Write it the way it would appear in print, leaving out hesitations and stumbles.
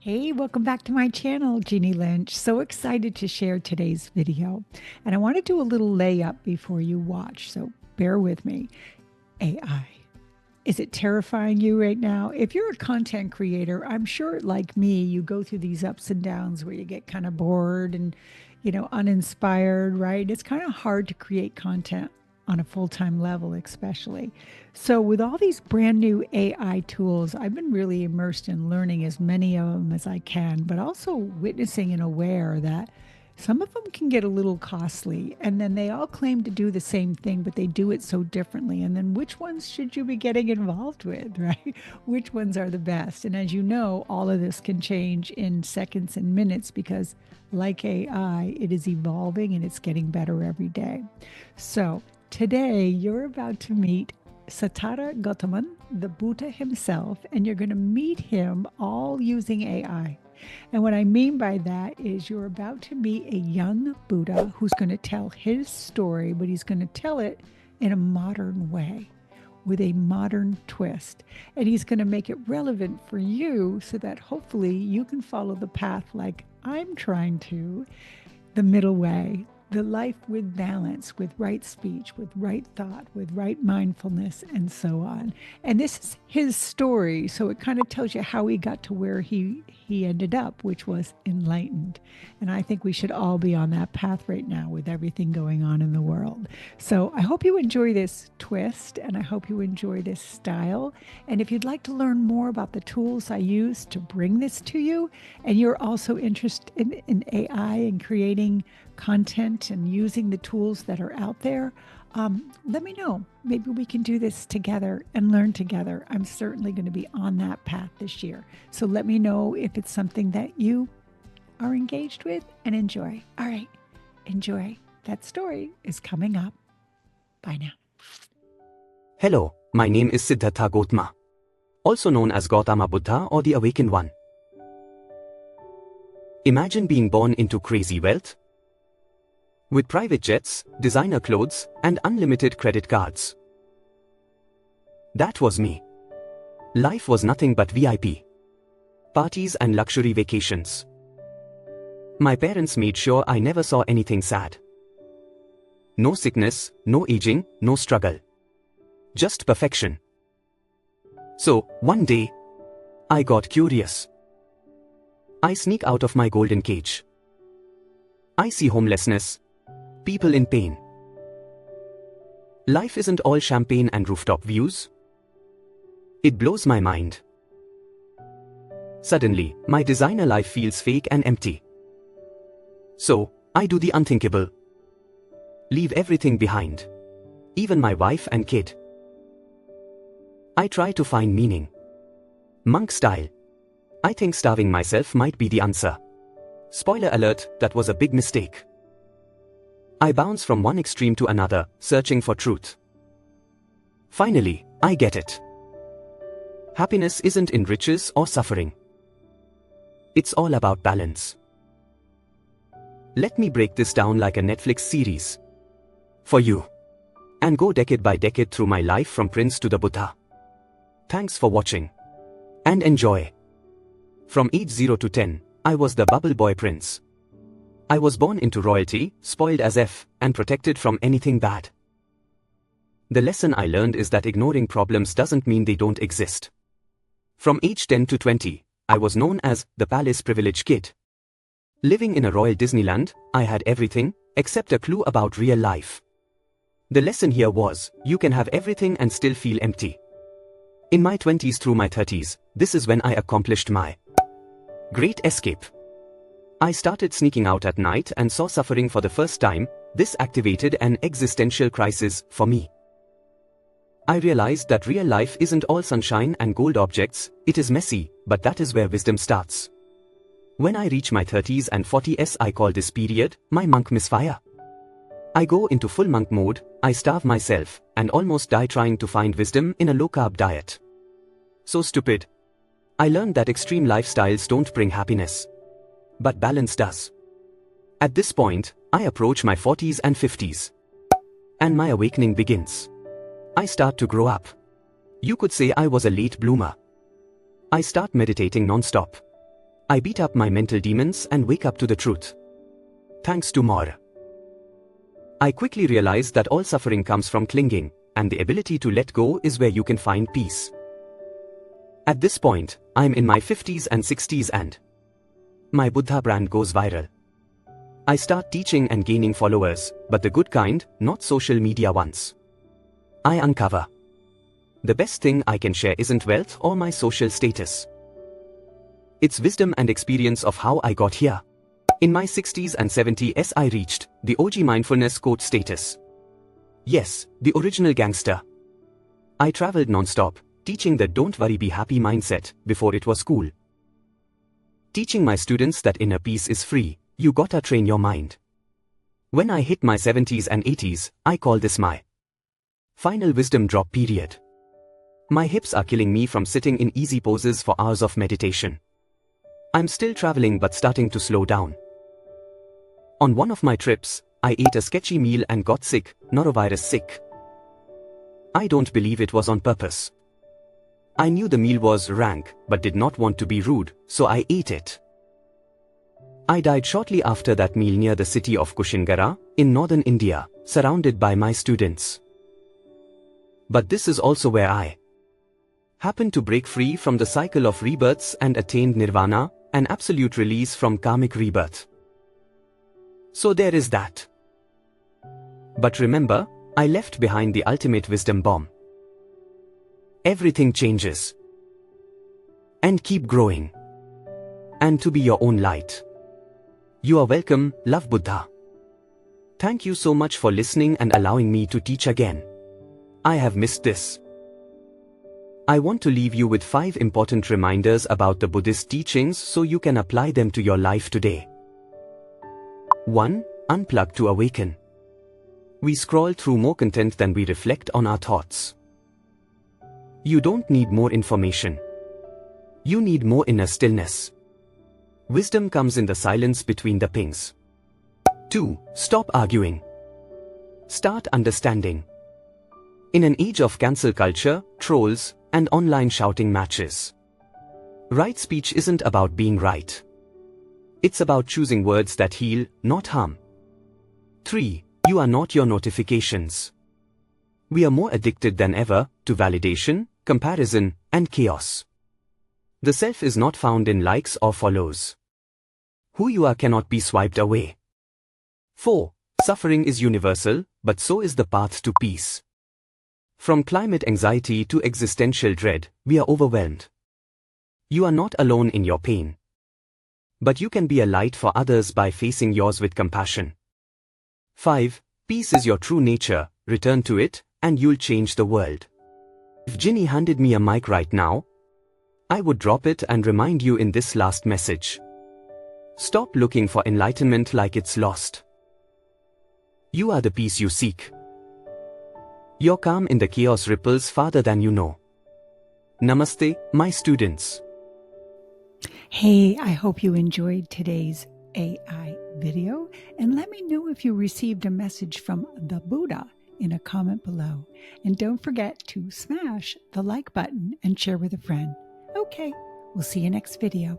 Hey, welcome back to my channel, Jeannie Lynch. So excited to share today's video. And I want to do a little layup before you watch, so bear with me. AI. Is it terrifying you right now? If you're a content creator, I'm sure like me, you go through these ups and downs where you get kind of bored and, uninspired, right? It's kind of hard to create content on a full-time level, especially. So with all these brand new AI tools, I've been really immersed in learning as many of them as I can, but also witnessing and aware that some of them can get a little costly, and then they all claim to do the same thing, but they do it so differently. And then which ones should you be getting involved with, right? Which ones are the best? And as you know, all of this can change in seconds and minutes because, like AI, it is evolving and it's getting better every day. So today, you're about to meet Siddhartha Gautama, the Buddha himself, and you're going to meet him all using AI. And what I mean by that is you're about to meet a young Buddha who's going to tell his story, but he's going to tell it in a modern way with a modern twist. And he's going to make it relevant for you so that hopefully you can follow the path like I'm trying to, the middle way. The life with balance, with right speech, with right thought, with right mindfulness, and so on. And this is his story, so it kind of tells you how he got to where he ended up, which was enlightened. And I think we should all be on that path right now with everything going on in the world. So I hope you enjoy this twist, and I hope you enjoy this style. And if you'd like to learn more about the tools I use to bring this to you, and you're also interested in AI and creating content and using the tools that are out there, let me know. Maybe we can do this together and learn together. I'm certainly going to be on that path this year. So let me know if it's something that you are engaged with and enjoy. All right, enjoy. That story is coming up. Bye now. Hello, my name is Siddhartha Gautama, also known as Gautama Buddha or the Awakened One. Imagine being born into crazy wealth, with private jets, designer clothes, and unlimited credit cards. That was me. Life was nothing but VIP. Parties and luxury vacations. My parents made sure I never saw anything sad. No sickness, no aging, no struggle. Just perfection. So, one day, I got curious. I sneak out of my golden cage. I see homelessness, people in pain. Life isn't all champagne and rooftop views. It blows my mind. Suddenly, my designer life feels fake and empty. So, I do the unthinkable. Leave everything behind. Even my wife and kid. I try to find meaning. Monk style. I think starving myself might be the answer. Spoiler alert, that was a big mistake. I bounce from one extreme to another, searching for truth. Finally, I get it. Happiness isn't in riches or suffering. It's all about balance. Let me break this down like a Netflix series. For you. And go decade by decade through my life from Prince to the Buddha. Thanks for watching. And enjoy. From age 0 to 10, I was the bubble boy prince. I was born into royalty, spoiled as F, and protected from anything bad. The lesson I learned is that ignoring problems doesn't mean they don't exist. From age 10 to 20, I was known as the palace privileged kid. Living in a royal Disneyland, I had everything, except a clue about real life. The lesson here was, you can have everything and still feel empty. In my 20s through my 30s, this is when I accomplished my great escape. I started sneaking out at night and saw suffering for the first time. This activated an existential crisis for me. I realized that real life isn't all sunshine and gold objects, it is messy, but that is where wisdom starts. When I reach my 30s and 40s, I call this period my Monk Misfire. I go into full monk mode, I starve myself, and almost die trying to find wisdom in a low-carb diet. So stupid. I learned that extreme lifestyles don't bring happiness. But balance does. At this point, I approach my 40s and 50s. And my awakening begins. I start to grow up. You could say I was a late bloomer. I start meditating non-stop. I beat up my mental demons and wake up to the truth. Thanks to more. I quickly realized that all suffering comes from clinging, and the ability to let go is where you can find peace. At this point, I'm in my 50s and 60s and my Buddha brand goes viral. I start teaching and gaining followers, but the good kind, not social media ones. I uncover the best thing I can share isn't wealth or my social status. It's wisdom and experience of how I got here. In my 60s and 70s I reached the OG mindfulness coach status. Yes, the original gangster. I traveled non-stop, teaching the don't worry be happy mindset before it was cool. Teaching my students that inner peace is free, you gotta train your mind. When I hit my 70s and 80s, I call this my final wisdom drop period. My hips are killing me from sitting in easy poses for hours of meditation. I'm still traveling but starting to slow down. On one of my trips, I ate a sketchy meal and got sick, norovirus sick. I don't believe it was on purpose. I knew the meal was rank, but did not want to be rude, so I ate it. I died shortly after that meal near the city of Kushingara, in northern India, surrounded by my students. But this is also where I happened to break free from the cycle of rebirths and attained nirvana, an absolute release from karmic rebirth. So there is that. But remember, I left behind the ultimate wisdom bomb. Everything changes. And keep growing. And to be your own light. You are welcome, love Buddha. Thank you so much for listening and allowing me to teach again. I have missed this. I want to leave you with 5 important reminders about the Buddhist teachings so you can apply them to your life today. 1. Unplug to awaken. We scroll through more content than we reflect on our thoughts. You don't need more information. You need more inner stillness. Wisdom comes in the silence between the pings. 2. Stop arguing. Start understanding. In an age of cancel culture, trolls, and online shouting matches, right speech isn't about being right. It's about choosing words that heal, not harm. 3. You are not your notifications. We are more addicted than ever to validation, comparison, and chaos. The self is not found in likes or follows. Who you are cannot be swiped away. 4. Suffering is universal, but so is the path to peace. From climate anxiety to existential dread, we are overwhelmed. You are not alone in your pain. But you can be a light for others by facing yours with compassion. 5. Peace is your true nature, return to it, and you'll change the world. If Ginny handed me a mic right now, I would drop it and remind you in this last message. Stop looking for enlightenment like it's lost. You are the peace you seek. Your calm in the chaos ripples farther than you know. Namaste, my students. Hey, I hope you enjoyed today's AI video, and let me know if you received a message from the Buddha in a comment below. And don't forget to smash the like button and share with a friend. Okay, we'll see you next video.